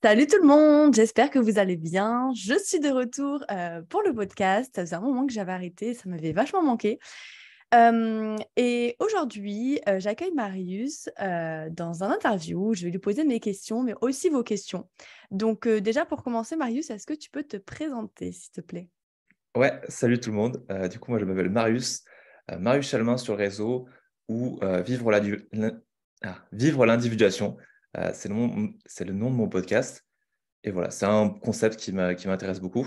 Salut tout le monde, j'espère que vous allez bien. Je suis de retour pour le podcast. Ça faisait un moment que j'avais arrêté, ça m'avait vachement manqué. Et aujourd'hui, j'accueille Marius dans un interview. Je vais lui poser mes questions, mais aussi vos questions. Donc déjà pour commencer, Marius, est-ce que tu peux te présenter, s'il te plaît? Ouais, salut tout le monde. Du coup, moi, je m'appelle Marius, Marius Chalmin sur le réseau ou Vivre l'individuation. C'est le nom de mon podcast. Et voilà, c'est un concept qui m'intéresse beaucoup,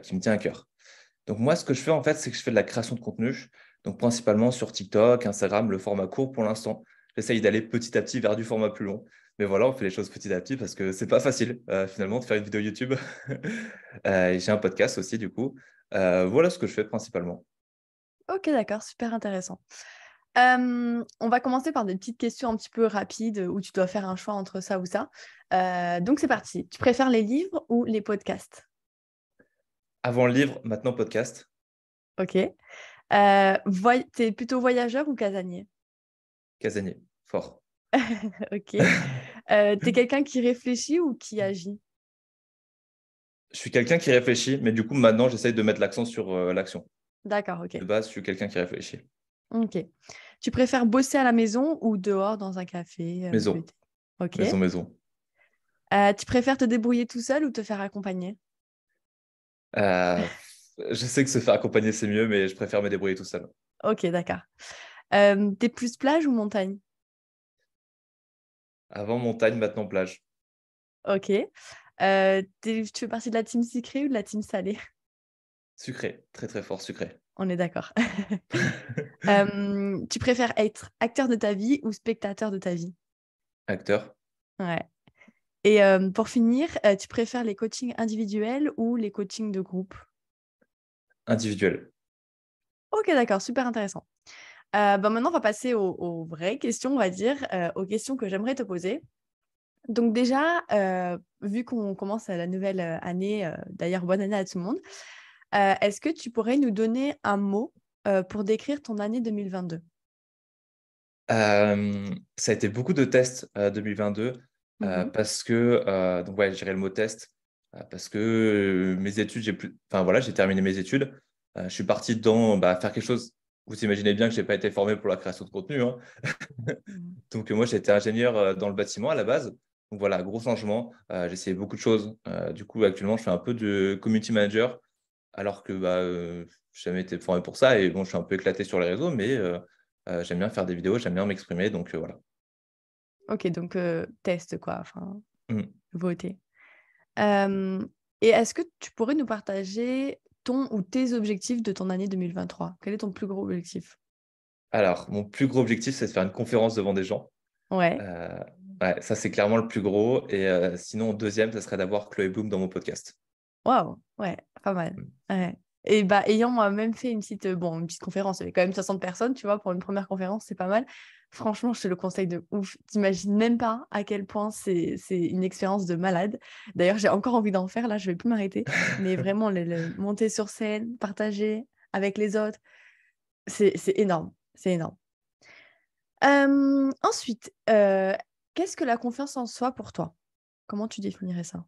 qui me tient à cœur. Donc, moi, ce que je fais, en fait, c'est que je fais de la création de contenu. Donc, principalement sur TikTok, Instagram, le format court pour l'instant. J'essaye d'aller petit à petit vers du format plus long. Mais voilà, on fait les choses petit à petit parce que c'est pas facile, finalement, de faire une vidéo YouTube. Et j'ai un podcast aussi, du coup. Voilà ce que je fais principalement. Ok, d'accord, super intéressant. On va commencer par des petites questions un petit peu rapides où tu dois faire un choix entre ça ou ça. Donc c'est parti. Tu préfères les livres ou les podcasts? Avant le livre, maintenant podcast. Ok. T'es plutôt voyageur ou casanier? Casanier, fort. Ok. T'es quelqu'un qui réfléchit ou qui agit? Je suis quelqu'un qui réfléchit, mais du coup, maintenant, j'essaye de mettre l'accent sur l'action. D'accord, De ok. base, je suis quelqu'un qui réfléchit. Ok. Tu préfères bosser à la maison ou dehors dans un café Maison, peut-être? Ok. maison. Tu préfères te débrouiller tout seul ou te faire accompagner? Euh, je sais que se faire accompagner, c'est mieux, mais je préfère me débrouiller tout seul. Ok, d'accord. T'es plus plage ou montagne? Avant montagne, maintenant plage. Ok. Tu fais partie de la team sucrée ou de la team salée? Sucré, très très fort sucré. On est d'accord. Tu préfères être acteur de ta vie ou spectateur de ta vie? Acteur, Ouais. Et pour finir, tu préfères les coachings individuels ou les coachings de groupe? individuel. Ok, d'accord, super intéressant. Maintenant, on va passer aux vraies questions, on va dire, aux questions que j'aimerais te poser. Donc déjà, vu qu'on commence à la nouvelle année, d'ailleurs, bonne année à tout le monde, est-ce que tu pourrais nous donner un mot pour décrire ton année 2022? Ça a été beaucoup de tests 2022 Mhm. parce que, donc ouais, je dirais le mot test, parce que mes études, enfin voilà, j'ai terminé mes études. Je suis parti dans faire quelque chose. Vous imaginez bien que je n'ai pas été formé pour la création de contenu, hein. Mhm. Donc moi, j'étais ingénieur dans le bâtiment à la base. Donc voilà, gros changement. J'ai essayé beaucoup de choses. Du coup, actuellement, je fais un peu de community manager, alors que j'ai jamais été formé pour ça. Et bon, je suis un peu éclaté sur les réseaux, mais j'aime bien faire des vidéos, j'aime bien m'exprimer. Donc voilà. Ok, donc test, quoi, enfin, Mm. voter. Euh, et est-ce que tu pourrais nous partager ton ou tes objectifs de ton année 2023? Quel est ton plus gros objectif? Alors, mon plus gros objectif, c'est de faire une conférence devant des gens. Ouais. Euh, ouais, ça, c'est clairement le plus gros. Et sinon, deuxième, ça serait d'avoir Chloé Bloom dans mon podcast. Waouh, ouais, pas mal. Mm. Ouais. Et bah, ayant moi-même fait une petite, une petite conférence, il y avait quand même 60 personnes, tu vois, pour une première conférence, c'est pas mal. Franchement, je te le conseille de ouf. T'imagines même pas à quel point c'est une expérience de malade. D'ailleurs, j'ai encore envie d'en faire, là, je vais plus m'arrêter. Mais vraiment, monter sur scène, partager avec les autres, c'est énorme. C'est énorme. Ensuite, qu'est-ce que la confiance en soi pour toi? Comment tu définirais ça?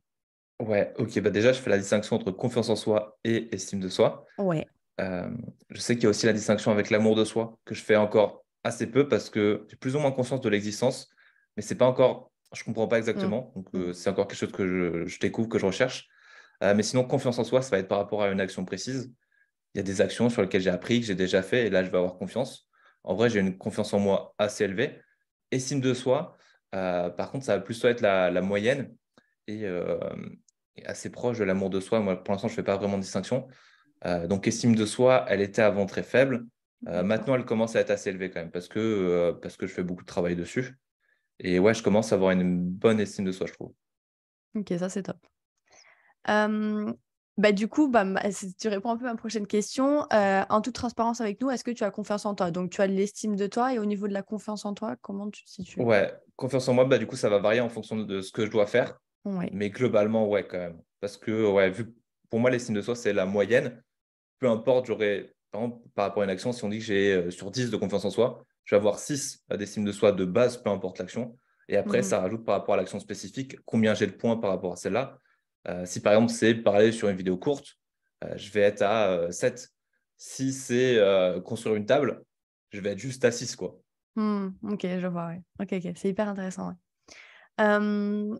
Ouais, ok. Bah déjà, je fais la distinction entre confiance en soi et estime de soi. Ouais. Euh, je sais qu'il y a aussi la distinction avec l'amour de soi, que je fais encore assez peu parce que j'ai plus ou moins conscience de l'existence, mais c'est pas encore, je comprends pas Mm. exactement. Donc, Mm. c'est encore quelque chose que je découvre, que je recherche. Mais sinon, confiance en soi, ça va être par rapport à une action précise. Il y a des actions sur lesquelles j'ai appris, que j'ai déjà fait, et là, je vais avoir confiance. En vrai, j'ai une confiance en moi assez élevée. Estime de soi, par contre, ça va plutôt être la moyenne et, euh, et assez proche de l'amour de soi. Moi, pour l'instant, je ne fais pas vraiment de distinction. Donc, estime de soi, elle était avant très faible. D'accord. Maintenant, elle commence à être assez élevée quand même parce que je fais beaucoup de travail dessus. Et ouais, je commence à avoir une bonne estime de soi, je trouve. Ok, ça c'est top. Euh, du coup, si tu réponds un peu à ma prochaine question. En toute transparence avec nous, est-ce que tu as confiance en toi? Donc, tu as de l'estime de toi et au niveau de la confiance en toi, comment tu te situes? Ouais, confiance en moi, du coup, ça va varier en fonction de ce que je dois faire. Oui. Mais globalement, ouais, quand même. Parce que, ouais, pour moi, l'estime de soi, c'est la moyenne. Peu importe, par exemple, par rapport à une action, si on dit que j'ai sur 10 de confiance en soi, je vais avoir 6 d'estime de soi de base, peu importe l'action. Et après, Mhm. ça rajoute par rapport à l'action spécifique combien j'ai de points par rapport à celle-là. Si par exemple, c'est parler sur une vidéo courte, je vais être à 7. Si c'est construire une table, je vais être juste à 6, quoi. Ok, je vois, ouais. Ok, ok, c'est hyper intéressant, ouais. Euh,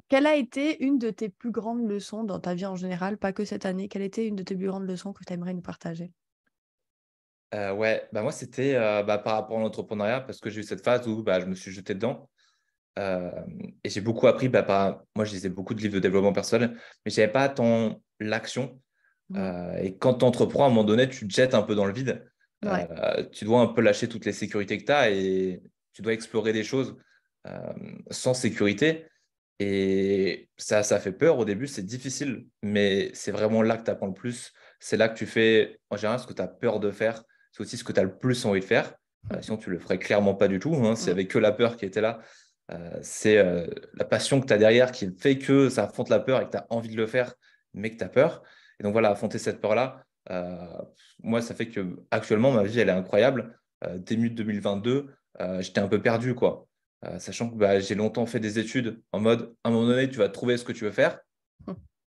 Quelle a été une de tes plus grandes leçons dans ta vie en général, pas que cette année? Quelle était une de tes plus grandes leçons que tu aimerais nous partager? Ouais, bah moi, c'était par rapport à l'entrepreneuriat, parce que j'ai eu cette phase où je me suis jeté dedans. Euh, et j'ai beaucoup appris. Moi, je lisais beaucoup de livres de développement personnel, mais je n'avais pas tant l'action. Mhm. Et quand tu entreprends, à un moment donné, tu te jettes un peu dans le vide. Ouais. Tu dois un peu lâcher toutes les sécurités que tu as et tu dois explorer des choses euh, sans sécurité. Et ça fait peur au début, c'est difficile, mais c'est vraiment là que tu apprends le plus. C'est là que tu fais, en général, ce que tu as peur de faire. C'est aussi ce que tu as le plus envie de faire. Sinon, tu le ferais clairement pas du tout, hein, s'il n'y Mm. avait que la peur qui était là. C'est la passion que tu as derrière qui fait que ça affronte la peur et que tu as envie de le faire, mais que tu as peur. Et donc voilà, affronter cette peur-là, moi, ça fait que actuellement ma vie, elle est incroyable. Début 2022, j'étais un peu perdu, quoi. Sachant que j'ai longtemps fait des études en mode, à un moment donné, tu vas trouver ce que tu veux faire.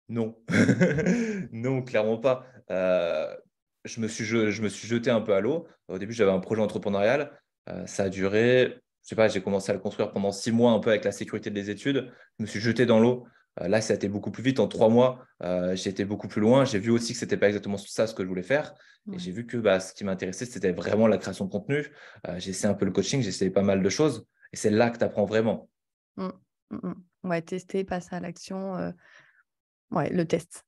Non, non, clairement pas. Je me suis jeté un peu à l'eau. Au début, j'avais un projet entrepreneurial. Ça a duré, je sais pas, j'ai commencé à le construire pendant 6 mois, un peu avec la sécurité des études. Je me suis jeté dans l'eau. Là, ça a été beaucoup plus vite. En 3 mois, j'ai été beaucoup plus loin. J'ai vu aussi que c'était pas exactement ça ce que je voulais faire. Et Ouais. j'ai vu que ce qui m'intéressait, c'était vraiment la création de contenu. J'ai essayé un peu le coaching, j'ai essayé pas mal de choses. Et c'est là que tu apprends vraiment. Mm. Mm, mm. Ouais, tester, passer à l'action. Ouais, le test.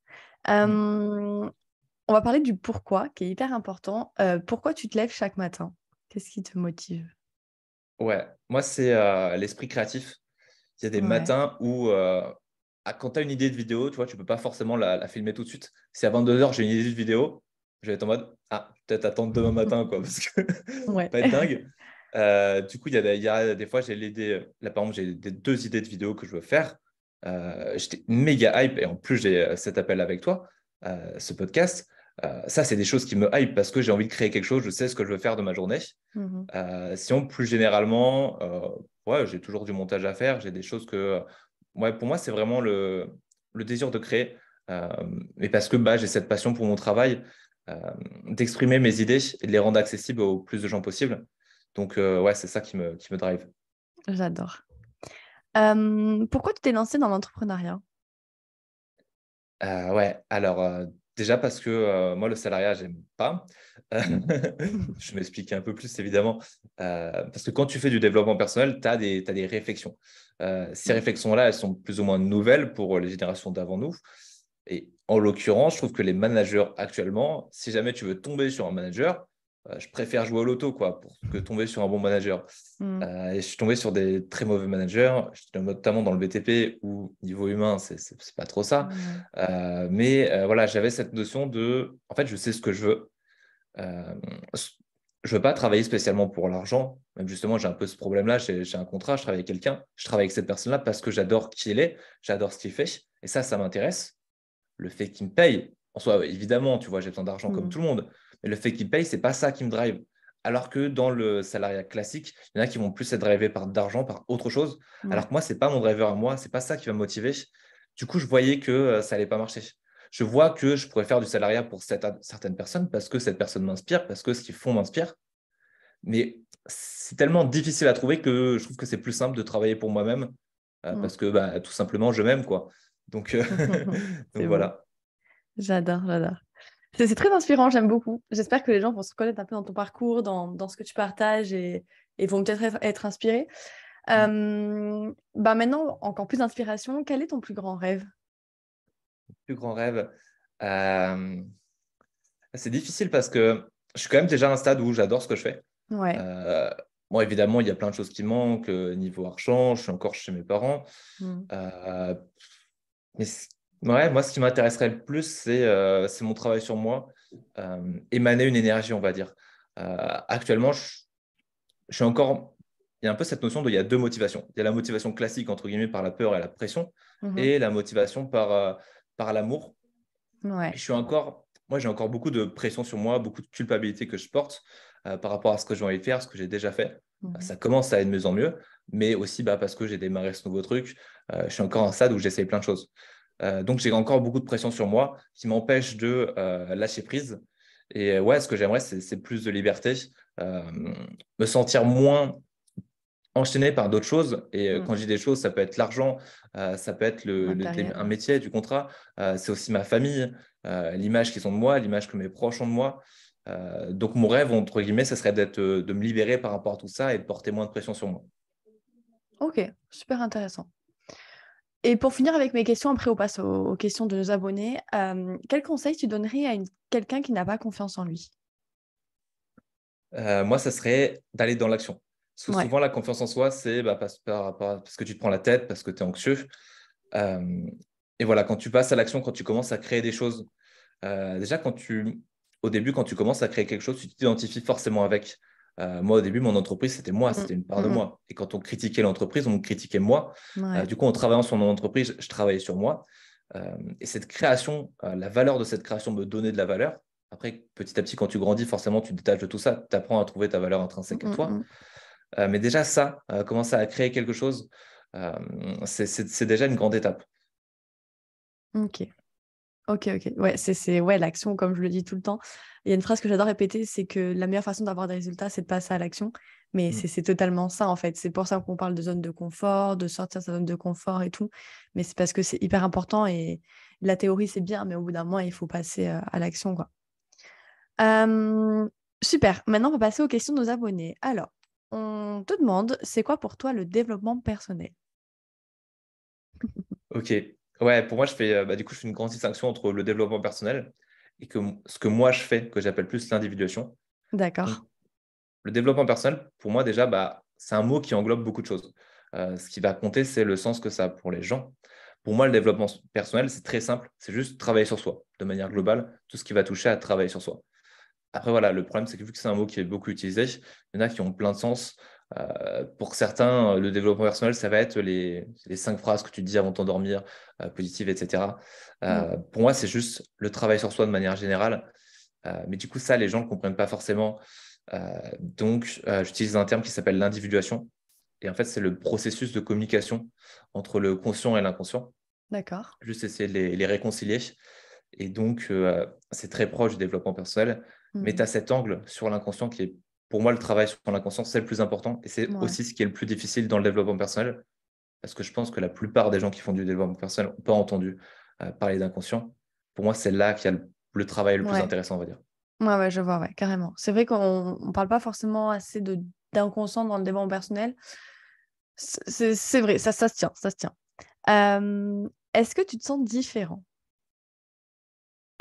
Mm. On va parler du pourquoi, qui est hyper important. Pourquoi tu te lèves chaque matin? Qu'est-ce qui te motive? Ouais, moi, c'est l'esprit créatif. Il y a des Ouais. matins où, quand tu as une idée de vidéo, tu vois, tu peux pas forcément la filmer tout de suite. Si à 22 h, j'ai une idée de vidéo, je vais être en mode, peut-être attendre demain matin, quoi, parce que Ouais. pas être dingue. Du coup, il y a des fois, j'ai l'idée, là, par exemple, j'ai deux idées de vidéos que je veux faire. J'étais méga hype et en plus, j'ai cet appel avec toi, ce podcast. Ça, c'est des choses qui me hype parce que j'ai envie de créer quelque chose, je sais ce que je veux faire de ma journée. Mhm. Sinon, plus généralement, ouais, j'ai toujours du montage à faire. J'ai des choses que, ouais, pour moi, c'est vraiment le désir de créer. Euh, mais parce que j'ai cette passion pour mon travail, euh, d'exprimer mes idées et de les rendre accessibles au plus de gens possible. Donc, ouais, c'est ça qui me drive. J'adore. Pourquoi tu t'es lancé dans l'entrepreneuriat? Ouais, alors déjà parce que moi, le salariat, j'aime pas. Euh, je m'explique un peu plus, évidemment. Parce que quand tu fais du développement personnel, t'as des réflexions. Ces Mm. réflexions-là, elles sont plus ou moins nouvelles pour les générations d'avant nous. Et en l'occurrence, je trouve que les managers actuellement, si jamais tu veux tomber sur un manager, je préfère jouer au loto, quoi, pour que tomber sur un bon manager. Mm. Et je suis tombé sur des très mauvais managers, notamment dans le BTP où niveau humain, c'est pas trop ça. Ouais. Mais voilà, j'avais cette notion de, en fait, je sais ce que je veux. Euh, je veux pas travailler spécialement pour l'argent. Même justement, j'ai un peu ce problème-là. J'ai un contrat, je travaille avec quelqu'un, je travaille avec cette personne-là parce que j'adore qui il est, j'adore ce qu'il fait. Et ça m'intéresse. Le fait qu'il me paye, en soi, évidemment, tu vois, j'ai besoin d'argent comme Mm. tout le monde. Mais le fait qu'il paye, c'est pas ça qui me drive. Alors que dans le salariat classique, il y en a qui vont plus être drivés par d'argent, par autre chose. Alors Ouais. que moi, c'est pas mon driver à moi, c'est pas ça qui va me motiver. Du coup, je voyais que ça allait pas marcher. Je vois que je pourrais faire du salariat pour certaines personnes parce que cette personne m'inspire, parce que ce qu'ils font m'inspire. Mais c'est tellement difficile à trouver que je trouve que c'est plus simple de travailler pour moi-même Mm. parce que tout simplement, je m'aime, quoi. Donc, donc C'est beau. voilà. J'adore, j'adore. C'est très inspirant, j'aime beaucoup. J'espère que les gens vont se reconnaître un peu dans ton parcours, dans ce que tu partages et vont peut-être être inspirés. Maintenant, encore plus d'inspiration, quel est ton plus grand rêve? Plus grand rêve. Euh, c'est difficile parce que je suis quand même déjà à un stade où j'adore ce que je fais. Ouais. Euh, Bon, évidemment, il y a plein de choses qui manquent. Niveau argent, je suis encore chez mes parents. Mm. Euh, mais ouais, moi, ce qui m'intéresserait le plus, c'est mon travail sur moi. Émaner une énergie, on va dire. Actuellement, je suis encore. Il y a un peu cette notion de il y a deux motivations. Il y a la motivation classique, entre guillemets, par la peur et la pression, Mhm. et la motivation par l'amour. Et Ouais. moi, j'ai encore beaucoup de pression sur moi, beaucoup de culpabilité que je porte par rapport à ce que j'ai envie de faire, ce que j'ai déjà fait. Mhm. Ça commence à être de mieux en mieux. mais aussi parce que j'ai démarré ce nouveau truc. Je suis encore à un stade où j'essaye plein de choses. Donc, j'ai encore beaucoup de pression sur moi qui m'empêche de lâcher prise. Et ouais, ce que j'aimerais, c'est plus de liberté, euh, me sentir moins enchaîné par d'autres choses. Et quand je dis des choses, ça peut être l'argent, ça peut être Matériel, un ouais. métier, du contrat, c'est aussi ma famille, l'image qu'ils ont de moi, l'image que mes proches ont de moi. Donc, mon rêve, entre guillemets, ce serait de me libérer par rapport à tout ça et de porter moins de pression sur moi. Ok, super intéressant. Et pour finir avec mes questions, après on passe aux questions de nos abonnés. Quel conseil tu donnerais à quelqu'un qui n'a pas confiance en lui? Moi, ça serait d'aller dans l'action. Parce que Ouais. souvent, la confiance en soi, c'est parce que tu te prends la tête, parce que tu es anxieux. Euh, et voilà, quand tu passes à l'action, quand tu commences à créer des choses, déjà, au début, quand tu commences à créer quelque chose, tu t'identifies forcément avec. Moi, au début, mon entreprise, c'était moi, Mm, c'était une part de mm, moi. Et quand on critiquait l'entreprise, on me critiquait moi. ouais. Du coup, en travaillant sur mon entreprise, je travaillais sur moi. Et cette création, la valeur de cette création me donnait de la valeur. Après, petit à petit, quand tu grandis, forcément, tu te détaches de tout ça, tu apprends à trouver ta valeur intrinsèque à toi. Mm. Mais déjà, ça, commencer à créer quelque chose, euh, c'est déjà une grande étape. Ok. Ok, ok. Ouais, c'est ouais, l'action, comme je le dis tout le temps. Il y a une phrase que j'adore répéter, c'est que la meilleure façon d'avoir des résultats, c'est de passer à l'action. Mais Mm. c'est totalement ça, en fait. C'est pour ça qu'on parle de zone de confort, de sortir de sa zone de confort et tout. Mais c'est parce que c'est hyper important et la théorie, c'est bien, mais au bout d'un moment, il faut passer à l'action, quoi. Euh, super. Maintenant, on va passer aux questions de nos abonnés. Alors, on te demande, c'est quoi pour toi le développement personnel? Ok. Ouais, pour moi, du coup, je fais une grande distinction entre le développement personnel et ce que moi je fais, que j'appelle plus l'individuation. Donc, D'accord. le développement personnel, pour moi, déjà, c'est un mot qui englobe beaucoup de choses. Ce qui va compter, c'est le sens que ça a pour les gens. Pour moi, le développement personnel, c'est très simple. C'est juste travailler sur soi, de manière Mm. globale, tout ce qui va toucher à travailler sur soi. Après, voilà, le problème, c'est que vu que c'est un mot qui est beaucoup utilisé, il y en a qui ont plein de sens. Pour certains, le développement personnel, ça va être les 5 phrases que tu te dis avant de t'endormir, positives, etc. Mm. Pour moi, c'est juste le travail sur soi de manière générale. Mais du coup, ça, les gens ne le comprennent pas forcément. J'utilise un terme qui s'appelle l'individuation. Et en fait, c'est le processus de communication entre le conscient et l'inconscient. D'accord. Juste essayer de les réconcilier. Et donc, c'est très proche du développement personnel. Mais tu Mm. as cet angle sur l'inconscient qui est, pour moi, le travail sur l'inconscient, c'est le plus important. Et c'est Ouais. aussi ce qui est le plus difficile dans le développement personnel. Parce que je pense que la plupart des gens qui font du développement personnel n'ont pas entendu parler d'inconscient. Pour moi, c'est là qu'il y a le travail le plus Ouais. intéressant, on va dire. Ouais, ouais, je vois, ouais, carrément. C'est vrai qu'on ne parle pas forcément assez d'inconscient dans le développement personnel. C'est vrai, ça se tient, ça se tient. Est-ce que tu te sens différent?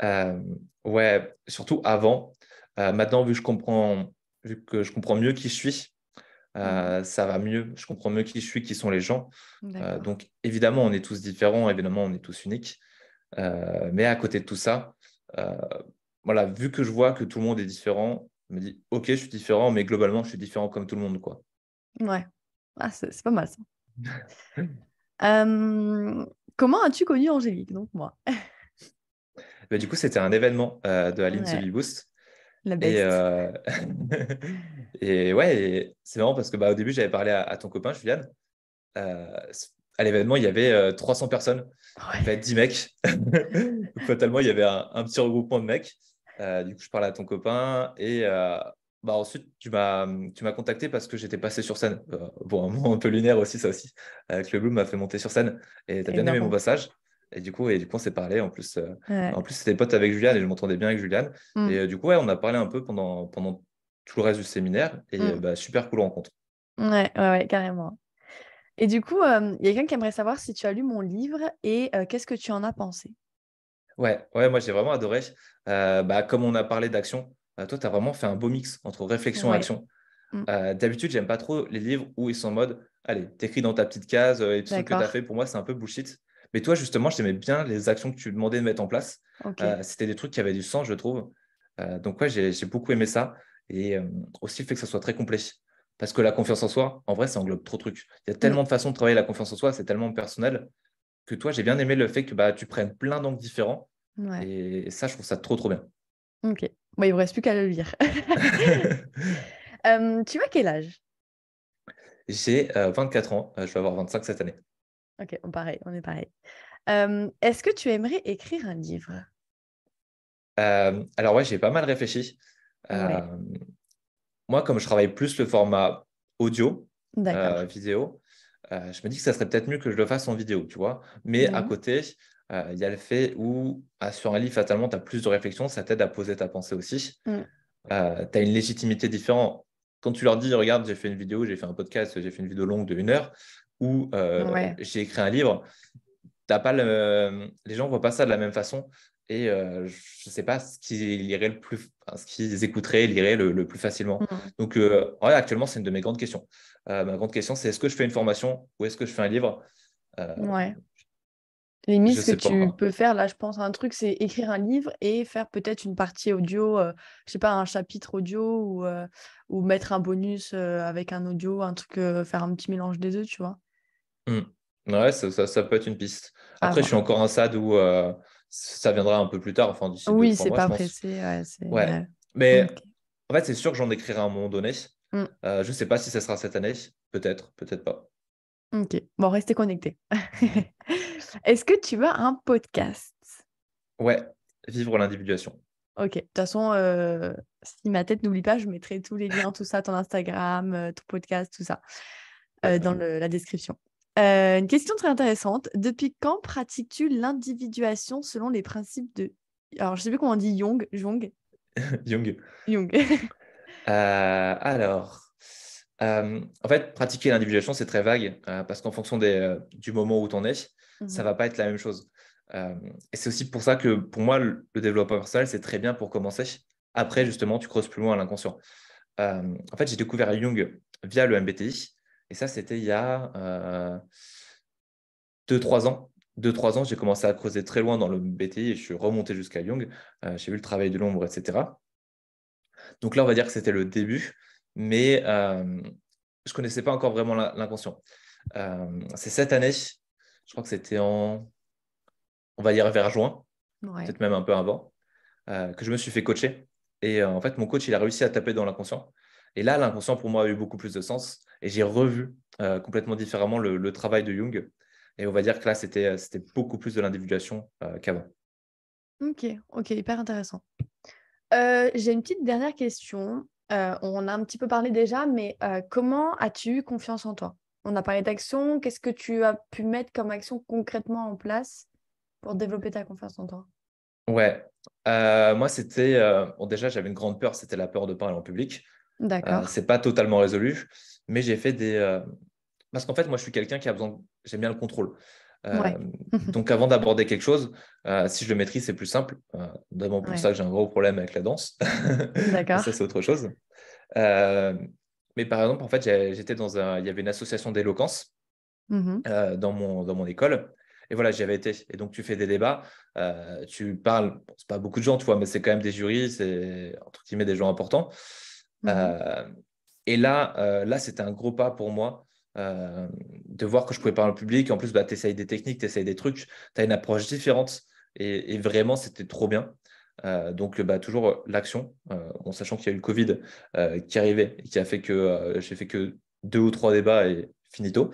Euh, ouais, surtout avant. Maintenant, vu que je comprends mieux qui je suis, Mhm. ça va mieux. Je comprends mieux qui je suis, qui sont les gens. D'accord. Donc, évidemment, on est tous différents, évidemment, on est tous uniques. Mais à côté de tout ça, euh, voilà, vu que je vois que tout le monde est différent, je me dis, OK, je suis différent, mais globalement, je suis différent comme tout le monde, quoi. Ouais. Ah, c'est pas mal ça. Euh, Comment as-tu connu Angélique, donc moi? Bah, du coup, c'était un événement de Aline The Ouais, Bee Boost. la Et, best. et ouais, c'est marrant parce que au début, j'avais parlé à ton copain, Juliane. Euh, à l'événement, il y avait 300 personnes, en Ouais, fait 10 mecs. Donc, fatalement, il y avait un petit regroupement de mecs. Du coup, je parlais à ton copain et ensuite, tu m'as contacté parce que j'étais passé sur scène. Bon, un moment un peu lunaire aussi, ça aussi. Que le Bloom m'a fait monter sur scène et tu as bien aimé mon énorme. passage. Et du coup, on s'est parlé. Ouais. En plus c'était pote avec Juliane et je m'entendais bien avec Juliane. Et Mm, du coup, ouais, on a parlé un peu pendant tout le reste du séminaire. Et mm. super cool rencontre. Ouais, ouais, ouais, carrément. Et du coup, il y a quelqu'un qui aimerait savoir si tu as lu mon livre et qu'est-ce que tu en as pensé? Ouais, ouais, moi j'ai vraiment adoré. Comme on a parlé d'action, toi, tu as vraiment fait un beau mix entre réflexion et Ouais, action. mm, D'habitude, j'aime pas trop les livres où ils sont en mode, allez, t'écris dans ta petite case et tout ce que tu as d'accord. fait, pour moi, c'est un peu bullshit. Mais toi, justement, j'aimais bien les actions que tu demandais de mettre en place. Ok. C'était des trucs qui avaient du sens, je trouve. Donc, ouais, j'ai beaucoup aimé ça. Et aussi le fait que ça soit très complet. Parce que la confiance en soi, en vrai, ça englobe trop de trucs. Il y a Mm, tellement de façons de travailler la confiance en soi, c'est tellement personnel que toi, j'ai bien aimé le fait que tu prennes plein d'angles différents. ouais. Et ça, je trouve ça trop, trop bien. Ok. Bon, il ne vous reste plus qu'à le lire. Tu as quel âge? J'ai 24 ans, je vais avoir 25 cette année. Ok, on est pareil. Est-ce que tu aimerais écrire un livre? Alors ouais, j'ai pas mal réfléchi. Ouais, Euh, Moi, comme je travaille plus le format audio, d'accord. vidéo, je me dis que ça serait peut-être mieux que je le fasse en vidéo, tu vois. Mais à Mhm. côté, il y a le fait où sur un livre, fatalement, tu as plus de réflexion, ça t'aide à poser ta pensée aussi. Mm. Tu as une légitimité différente. Quand tu leur dis, regarde, j'ai fait une vidéo, j'ai fait un podcast, j'ai fait une vidéo longue de 1 heure, ou Ouais. j'ai écrit un livre, t'as pas les gens ne voient pas ça de la même façon. Et je ne sais pas ce qu'ils liraient le plus, enfin, ce qu'ils écouteraient, liraient le plus facilement. Mm. Donc, ouais, actuellement, c'est une de mes grandes questions. Ma grande question, c'est est-ce que je fais une formation ou est-ce que je fais un livre? Euh, Ouais. Limite, je ce que sais pas tu encore. peux faire, là, je pense, un truc, c'est écrire un livre et faire peut-être une partie audio, je sais pas, un chapitre audio ou mettre un bonus avec un audio, un truc, faire un petit mélange des deux, tu vois. Hmm. Ouais, ça peut être une piste. À Après, je suis voir. encore à un stade où ça viendra un peu plus tard, enfin d'ici deux Oui, trois c'est mois, je pas pense. pressé, ouais, c'est... Ouais. ouais. Ok. Mais en fait, c'est sûr que j'en écrirai à un moment donné. Mm. Je ne sais pas si ça sera cette année. Peut-être, peut-être pas. Ok. Bon, restez connectés. Est-ce que tu as un podcast? Ouais, vivre l'individuation. Ok. De toute façon, si ma tête n'oublie pas, je mettrai tous les liens, tout ça, ton Instagram, ton podcast, tout ça, dans la description. Une question très intéressante. Depuis quand pratiques-tu l'individuation selon les principes de... Alors, je sais plus comment on dit Jung. Jung. Jung. Alors, en fait, pratiquer l'individuation, c'est très vague parce qu'en fonction du moment où tu en es, ça Mhm. va pas être la même chose. Et c'est aussi pour ça que pour moi, le développement personnel, c'est très bien pour commencer. Après, justement, tu creuses plus loin à l'inconscient. En fait, j'ai découvert Jung via le MBTI. Et ça, c'était il y a 2-3 ans. 2-3 ans, j'ai commencé à creuser très loin dans le MBTI et je suis remonté jusqu'à Jung. J'ai vu le travail de l'ombre, etc. Donc là, on va dire que c'était le début, mais je ne connaissais pas encore vraiment l'inconscient. C'est cette année, je crois que c'était on va dire vers juin, Ouais. peut-être même un peu avant, que je me suis fait coacher. Et en fait, mon coach, il a réussi à taper dans l'inconscient. Et là, l'inconscient, pour moi, a eu beaucoup plus de sens. Et j'ai revu complètement différemment le travail de Jung. Et on va dire que là, c'était beaucoup plus de l'individuation qu'avant. Ok, ok, hyper intéressant. J'ai une petite dernière question. On en a un petit peu parlé déjà, mais comment as-tu eu confiance en toi? On a parlé d'action. Qu'est-ce que tu as pu mettre comme action concrètement en place pour développer ta confiance en toi? Ouais. Moi, c'était. Bon, déjà, j'avais une grande peur, c'était la peur de parler en public. D'accord. C'est pas totalement résolu, mais j'ai fait des. Parce qu'en fait, moi, je suis quelqu'un qui a besoin. J'aime bien le contrôle. Ouais. Donc, avant d'aborder quelque chose, si je le maîtrise, c'est plus simple. D'abord pour ça Ouais. que j'ai un gros problème avec la danse. Mais ça, D'accord. c'est autre chose. Euh, mais par exemple, en fait, j'étais il y avait une association d'éloquence Mhm. dans mon école. Et voilà, j'y avais été. Et donc, tu fais des débats, tu parles, bon, c'est pas beaucoup de gens, tu vois, mais c'est quand même des jurys, c'est entre guillemets des gens importants. Mhm. Euh, et là c'était un gros pas pour moi de voir que je pouvais parler en public. En plus, bah, tu essayes des techniques, tu essayes des trucs, tu as une approche différente. Et vraiment, c'était trop bien. Donc, bah, toujours l'action, en sachant qu'il y a eu le Covid qui arrivait et qui a fait que j'ai fait que 2 ou 3 débats et finito.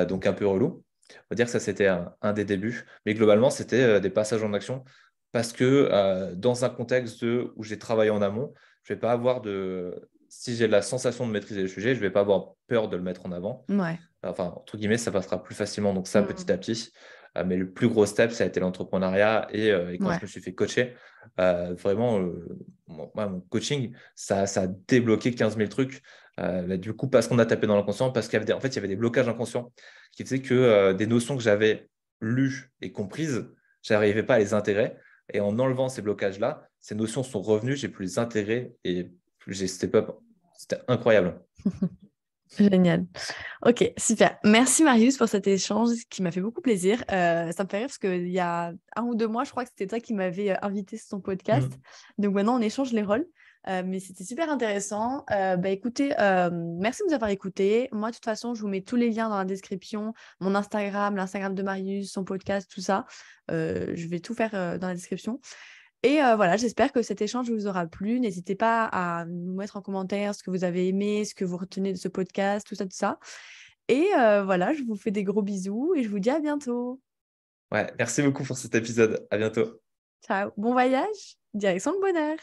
Donc, un peu relou. On va dire que ça, c'était un des débuts. Mais globalement, c'était des passages en action parce que dans un contexte où j'ai travaillé en amont, je vais pas avoir de. Si j'ai la sensation de maîtriser le sujet, je vais pas avoir peur de le mettre en avant. Ouais. Enfin, entre guillemets, ça passera plus facilement. Donc, ça, petit Mhm. à petit. Mais le plus gros step, ça a été l'entrepreneuriat. Et quand je Ouais. me suis fait coacher, vraiment, mon coaching, ça a débloqué 15 000 trucs. Bah, du coup, parce qu'on a tapé dans l'inconscient, parce en fait, il y avait des blocages inconscients qui faisaient que des notions que j'avais lues et comprises, je n'arrivais pas à les intégrer. Et en enlevant ces blocages-là, ces notions sont revenues, j'ai pu les intégrer et j'ai step up. C'était incroyable. Génial. Ok, super. Merci Marius pour cet échange qui m'a fait beaucoup plaisir. Ça me fait rire parce qu'il y a 1 ou 2 mois, je crois que c'était toi qui m'avais invité sur ton podcast. Mm. Donc maintenant, on échange les rôles. Mais c'était super intéressant. Bah, écoutez, merci de nous avoir écoutés. Moi, de toute façon, je vous mets tous les liens dans la description. Mon Instagram, l'Instagram de Marius, son podcast, tout ça. Je vais tout faire dans la description. Et voilà, j'espère que cet échange vous aura plu. N'hésitez pas à nous mettre en commentaire ce que vous avez aimé, ce que vous retenez de ce podcast, tout ça, tout ça. Et voilà, je vous fais des gros bisous et je vous dis à bientôt. Ouais, merci beaucoup pour cet épisode. À bientôt. Ciao, bon voyage, direction le bonheur.